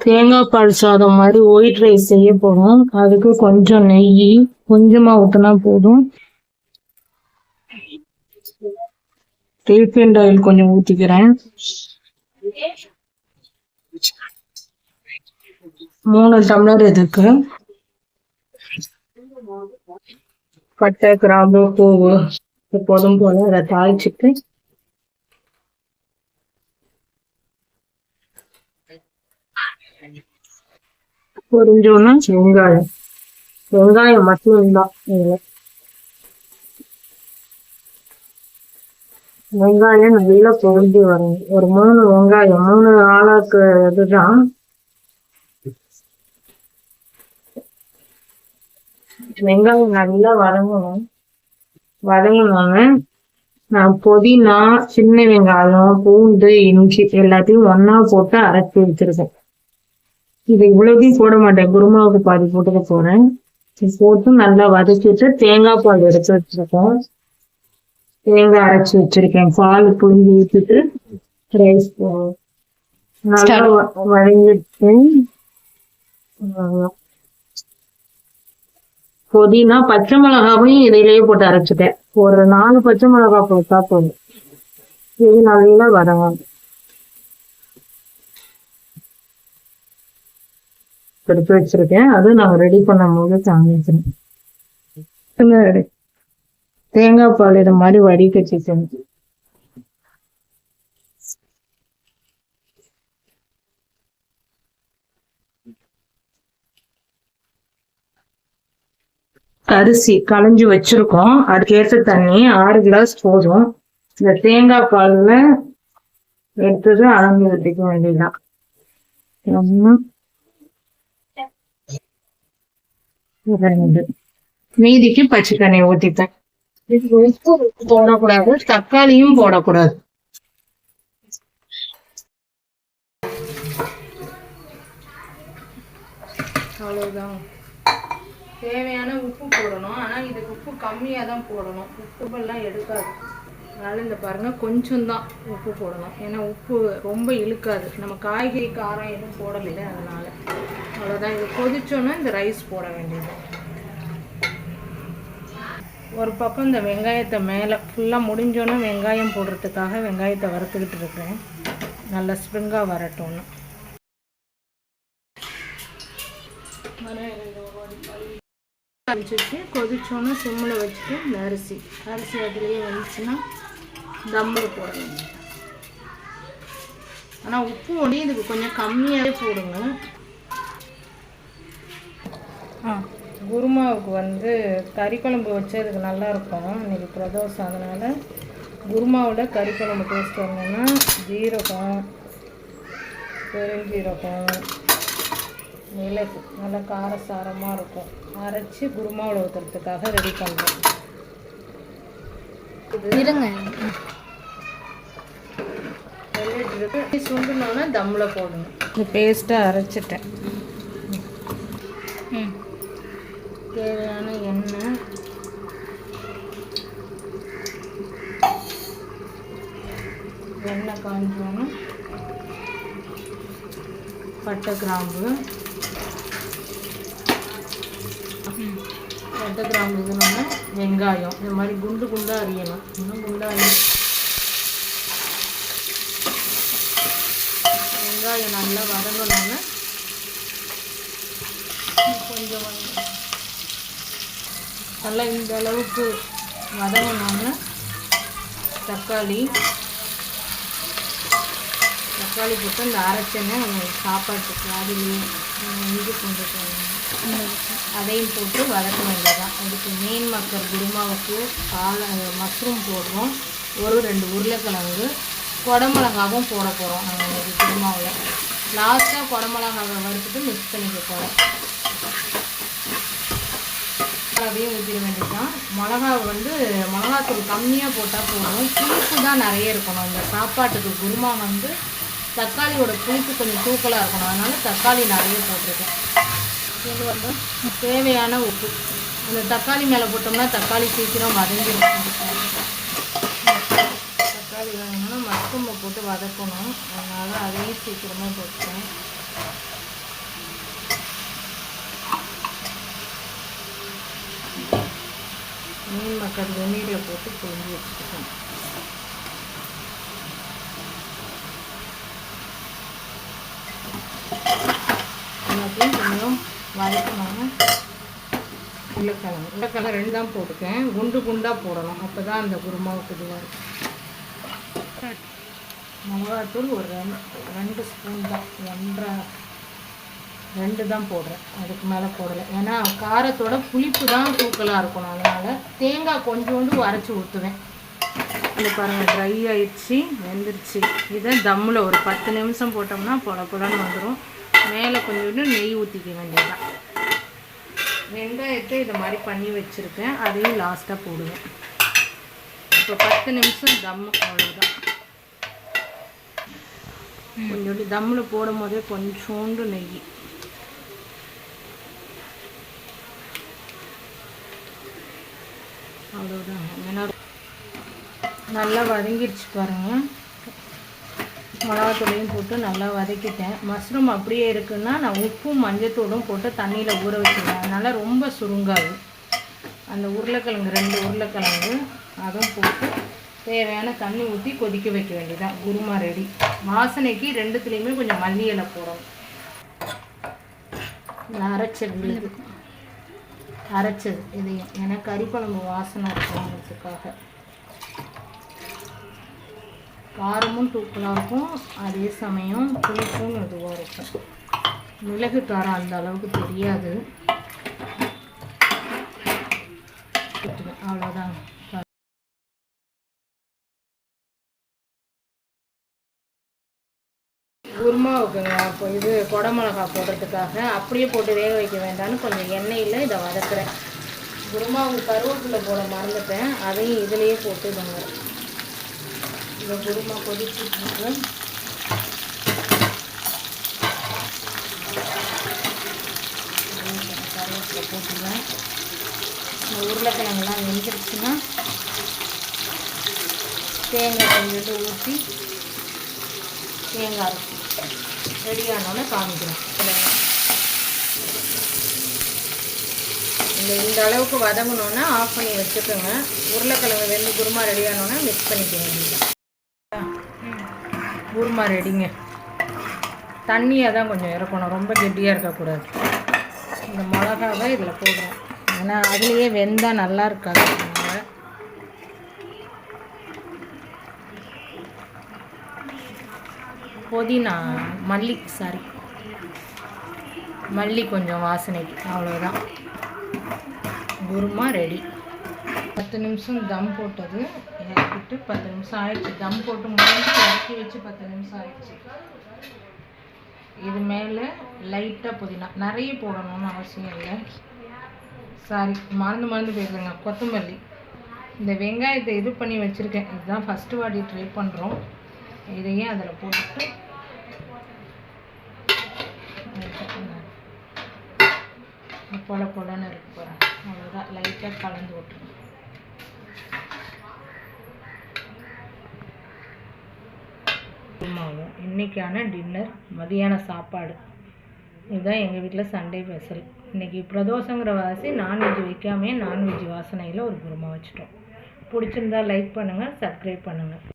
தேங்காய் பால் சாதம் மாதிரி ஒயிட் ரைஸ் செய்ய போறோம். அதுக்கு கொஞ்சம் நெய் கொஞ்சமா ஊற்றினா போதும். ரீஃபைண்ட் ஆயில் கொஞ்சம் ஊற்றிக்கிறேன். 3 டம்ளர் இதுக்கு. பட்டை, கிராம்பு, பூவு எப்போதும் போல அதை தாளிச்சுட்டு பொரிஞ்சோன்னா வெங்காயம் மட்டும்தான். வெங்காயம் நல்லா பொரிஞ்சு வரும். ஒரு 3 வெங்காயம், 3 ஆளாக்கு இதுதான். வெங்காயம் நல்லா வதங்கணும்னு நான் புதினா, சின்ன வெங்காயம், பூண்டு, இஞ்சி எல்லாத்தையும் ஒன்னா போட்டு அரைச்சி வச்சிருக்கேன். இது இவ்வளவுதையும் போட மாட்டேன், குருமாவுக்கு பாதி போட்டுக்க போறேன். போட்டு நல்லா வதக்கிட்டு தேங்காய் பால் எடுத்து வச்சிருக்கேன். தேங்காய் அரைச்சி வச்சிருக்கேன். பால் புளிஞ்சு ஊற்றிட்டு ரைஸ் நல்லா வதங்கிட்டு புதினா, பச்சை மிளகாவையும் இதிலேயே போட்டு அரைச்சிட்டேன். ஒரு 4 பச்சை மிளகா போட்டா போதும். இது நல்லா வதங்கும். எடுத்து வச்சிருக்கேன். அது நான் ரெடி பண்ணும் போது காமிக்கிறேன். தேங்காய் பால் இது மாதிரி வடிகட்டி செஞ்சு அரிசி களைஞ்சு வச்சிருக்கோம். அதுக்கேற்ற தண்ணி 6 கிளாஸ் போதும். இந்த தேங்காய் பால்ல எடுத்தது அளந்து ஊற்றிக்க வேண்டியதுதான். மீதிக்கு பச்சை தண்ணி ஊத்திட்டேன். உப்பு போடக்கூடாது, தக்காளியும் போடக்கூடாது. அவ்வளவுதான். தேவையான உப்பு போடணும். ஆனால் இதுக்கு உப்பு கம்மியாக தான் போடணும், உப்புலாம் எடுக்காது. அதனால் இந்த பாருங்கள் கொஞ்சம் தான் உப்பு போடணும். ஏன்னா உப்பு ரொம்ப இழுக்காது. நம்ம காய்கறி காரம் எதுவும் போடலை, அதனால் அவ்வளோதான். இது கொதிச்சோன்னா இந்த ரைஸ் போட வேண்டியது. ஒரு பக்கம் இந்த வெங்காயத்தை மேலே ஃபுல்லாக முடிஞ்சோன்னா வெங்காயம் போடுறதுக்காக வெங்காயத்தை வறுத்துக்கிட்டு இருக்கிறேன். நல்லா ஸ்ப்ரிங்காக வரட்டும்னு. வச்சுட்டு கொதிச்சோன்னா சிம்மில் வச்சுட்டு இந்த அரிசி அதுலேயே வந்துச்சுன்னா தம்மில் போட வேண்டியது. ஆனால் உப்பு ஒடி இதுக்கு கொஞ்சம் கம்மியாகவே போடுங்க. குருமாவுக்கு கறி குழம்பு வச்சதுக்கு நல்லாயிருக்கும். இன்றைக்கி பிரதோஷம், அதனால் குருமாவில் கறி குழம்பு டேஸ்ட் வரணும்னா ஜீரகம், பெருஞ்சீரகம், மிளகு நல்லா காரசாரமாக இருக்கும். அரைச்சி குருமாவில் ஊற்றுறதுக்காக ரெடி பண்ணுறோம். சுண்டுனோன்னா தம்மில் போடணும். இந்த பேஸ்ட்டை அரைச்சிட்டேன். தேவையான எண்ணெய், காஞ்சோன்னு பட்டை, கிராம்பு இதுனால வெங்காயம் இந்த மாதிரி குண்டு குண்டாக அரியணும். இன்னும் குண்டாக வெங்காயம் நல்லா வதங்கணும்னு கொஞ்சம் நல்லா இந்த அளவுக்கு வதங்கணும்னு தக்காளி போட்டு இந்த அரைச்சனை சாப்பாட்டுக்கு அதுலேயும் இஞ்சி பூண்டு அதையும் போட்டு வதக்க வேண்டியதான். அதுக்கு மீன் மக்கள் குருமாவுக்கு மஷ்ரூம் போடுவோம். 1-2 உருளைக்கிழங்கு, குடமிளகாவும் போட போகிறோம் நாங்கள் இன்றைக்கி குருமாவில். லாஸ்ட்டாக குடமிளகாவை வறுத்துட்டு மிக்ஸ் பண்ணிக்க போகிறோம். அதையும் ஊற்றிட வேண்டியதுதான். மிளகாத்தூள் கம்மியாக போட்டால் போதும். புளிப்பு தான் நிறைய இருக்கணும். இந்த சாப்பாட்டுக்கு குருமா தக்காளியோட புளிப்பு கொஞ்சம் தூக்கலாக இருக்கணும். அதனால் தக்காளி நிறைய போட்டிருக்கேன். இது தேவையான உப்பு. அந்த தக்காளி மேலே போட்டோம்னா தக்காளி சீக்கிரம் வதங்கிடும். தக்காளி வேணும்னா மஷ்ரூமை போட்டு வதக்கணும். அதனால் அதையும் சீக்கிரமாக போட்டேன். மீன் மக்கள் வெந்நீரில் போட்டு பொரிஞ்சு வச்சுக்கிட்டோம். எல்லாத்தையும் கொஞ்சம் வதக்கணும். உருளைக்கிழங்கு 2 தான் போட்டுக்கேன். குண்டு குண்டாக போடணும், அப்போ தான் அந்த குருமாவுக்கு இதுவாக இருக்கும். மிளகாத்தூள் ஒரு 2 ஸ்பூன் தான், 2 தான் போடுறேன், அதுக்கு மேலே போடலை. ஏன்னா காரத்தோட புளிப்பு தான் தூக்கலாக இருக்கணும். அதனால் தேங்காய் கொஞ்சோண்டு அரைச்சி ஊற்றுவேன். இது பாருங்கள், ட்ரை ஆயிடுச்சு, வெந்துருச்சு. இதை தம்மில் ஒரு 10 நிமிஷம் போட்டோம்னா பொலன்னு வந்துடும். மேலே கொஞ்சோண்டு நெய் ஊற்றிக்க வேண்டியதான். வெங்காயத்தை இது மாதிரி பண்ணி வச்சுருக்கேன், அதையும் லாஸ்ட்டாக போடுவேன். இப்போ 10 நிமிஷம் தம்மு, அவ்வளோதான். கொஞ்சோண்டு தம்மில் போடும் போதே கொஞ்சோண்டு நெய். அவ்வளோதான். ஏன்னா நல்லா வதங்கிடுச்சு பாருங்கள். மிளகாத்தூளையும் போட்டு நல்லா வதக்கிட்டேன். மஷ்ரூம் அப்படியே இருக்குன்னா நான் உப்பும் மஞ்சத்தூளும் போட்டு தண்ணியில் ஊற வச்சுருவேன். அதனால் ரொம்ப சுருங்காது. அந்த உருளைக்கிழங்கு 2 உருளைக்கிழங்கு அதுவும் போட்டு தேவையான தண்ணி ஊற்றி கொதிக்க வைக்க வேண்டியதான். குருமா ரெடி. வாசனைக்கு 2துலேயுமே கொஞ்சம் மல்லி இலை போடணும். அரைச்சது இதையும், ஏன்னா கறிக்குழம்பு வாசனை இருக்குங்கிறதுக்காக. காரமும் தூக்கலாக இருக்கும், அதே சமயம் புளிப்பும் இதுவாக இருக்கும். மிளகு காரம் அந்த அளவுக்கு தெரியாது. அவ்வளோதாங்க. குருமாவுக்குங்க அப்போ இது குடமிளகா போடுறதுக்காக அப்படியே போட்டு வேக வைக்க வேண்டாம்னு கொஞ்சம் எண்ணெயில் இதை வதக்குறேன். குருமாவுக்கு கருவேப்பிலை போட மறந்துட்டேன், அதையும் இதிலையே போட்டு இதாங்க. இந்த குருமா கொதிச்சுட்டு கருவேப்பிலை போட்டுருவேன். இந்த உருளைக்கிழங்குலாம் வெந்துருச்சுன்னா தேங்காய் கொஞ்சோண்டு ஊற்றி தேங்காய் அரைச்சி ரெடியானோன்னு காமிக்கிறேன். இந்த அளவுக்கு வதங்கணுன்னா ஆஃப் பண்ணி வச்சுக்கோங்க. உருளைக்கிழங்கு வெந்து குருமா ரெடியானோன்னா மிக்ஸ் பண்ணிக்கோங்க. குருமா ரெடிங்க. தண்ணியாக தான் கொஞ்சம் இறக்கணும், ரொம்ப கெட்டியாக இருக்கக்கூடாது. இந்த மிளகாவை இதில் போடுறோம், ஏன்னா அதுலேயே வெந்தால் நல்லா இருக்காது. புதினா மல்லி கொஞ்சம் வாசனைக்கு, அவ்வளோதான். குருமா ரெடி. 10 நிமிஷம் தம் போட்டது, இறக்கிட்டு 10 நிமிஷம் ஆயிடுச்சு. தம் போட்டு முடிஞ்சு இறக்கி வச்சு 10 நிமிஷம் ஆயிடுச்சு. இது மேலே லைட்டாக புதினா, நிறைய போடணும்னு அவசியம் இல்லை. சாரி, மறந்து பேசுங்க. கொத்தமல்லி, இந்த வெங்காயத்தை இது பண்ணி வச்சுருக்கேன். இதுதான் ஃபஸ்ட்டு வாட்டி ட்ரை பண்ணுறோம். இதையும் அதில் போட்டுட்டு பொலன்னு இருக்கு போகிறேன். அவ்வளோதான், லைட்டாக கலந்து விட்டுருங்க. இன்றைக்கான டின்னர், மதியான சாப்பாடு இதுதான் எங்கள் வீட்டில் சண்டே ஸ்பெஷல். இன்றைக்கி பிரதோஷங்கிற வாசி நான்வெஜ் வைக்காமே நான்வெஜ் வாசனையில் ஒரு குருமா வச்சுட்டோம். பிடிச்சிருந்தா லைக் பண்ணுங்கள், சப்ஸ்கிரைப் பண்ணுங்கள்.